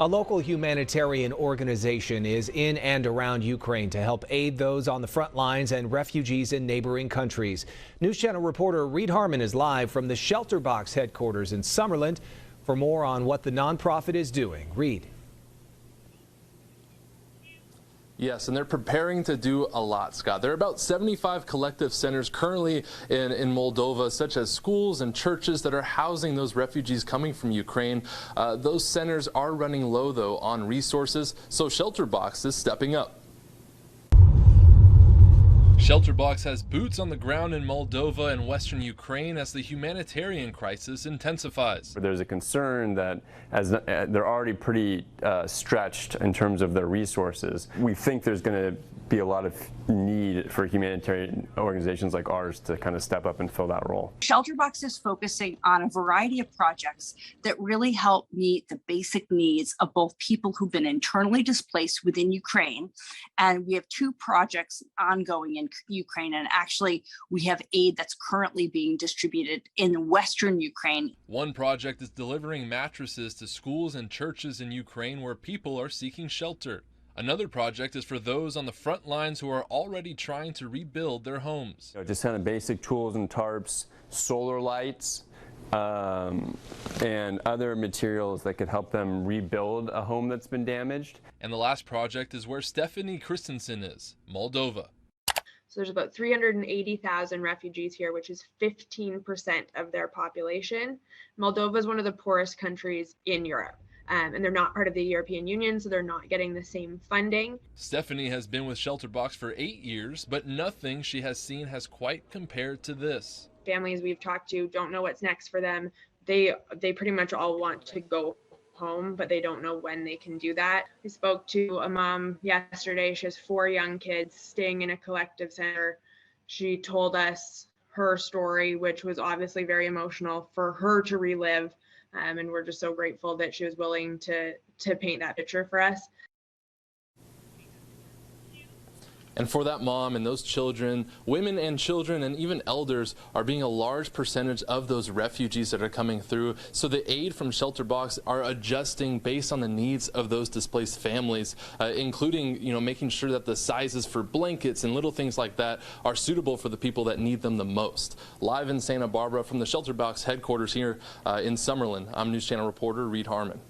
A local humanitarian organization is in and around Ukraine to help aid those on the front lines and refugees in neighboring countries. News Channel reporter Reed Harmon is live from the Shelterbox headquarters in Summerland for more on what the nonprofit is doing. Reed. Yes, and they're preparing to do a lot, Scott. There are about 75 collective centers currently in Moldova, such as schools and churches that are housing those refugees coming from Ukraine. Those centers are running low, though, on resources, so Shelterbox is stepping up. Shelterbox has boots on the ground in Moldova and western Ukraine as the humanitarian crisis intensifies. There's a concern that as they're already pretty stretched in terms of their resources, we think there's going to be a lot of need for humanitarian organizations like ours to kind of step up and fill that role. Shelterbox is focusing on a variety of projects that really help meet the basic needs of both people who've been internally displaced within Ukraine, and we have two projects ongoing in Ukraine, and actually we have aid that's currently being distributed in western Ukraine. One project is delivering mattresses to schools and churches in Ukraine where people are seeking shelter. Another project is for those on the front lines who are already trying to rebuild their homes. Just kind of basic tools and tarps, solar lights, and other materials that could help them rebuild a home that's been damaged. And the last project is where Stephanie Christensen is, Moldova. So there's about 380,000 refugees here, which is 15% of their population. Moldova is one of the poorest countries in Europe. And they're not part of the European Union, so they're not getting the same funding. Stephanie has been with Shelterbox for 8 years, but nothing she has seen has quite compared to this. Families we've talked to don't know what's next for them. They pretty much all want to go home, but they don't know when they can do that. I spoke to a mom yesterday. She has 4 young kids staying in a collective center. She told us her story, which was obviously very emotional for her to relive. And we're just so grateful that she was willing to paint that picture for us. And for that mom and those children, women and children and even elders are being a large percentage of those refugees that are coming through. So the aid from Shelterbox are adjusting based on the needs of those displaced families, including, making sure that the sizes for blankets and little things like that are suitable for the people that need them the most. Live in Santa Barbara from the Shelterbox headquarters here in Summerland, I'm News Channel reporter Reed Harmon.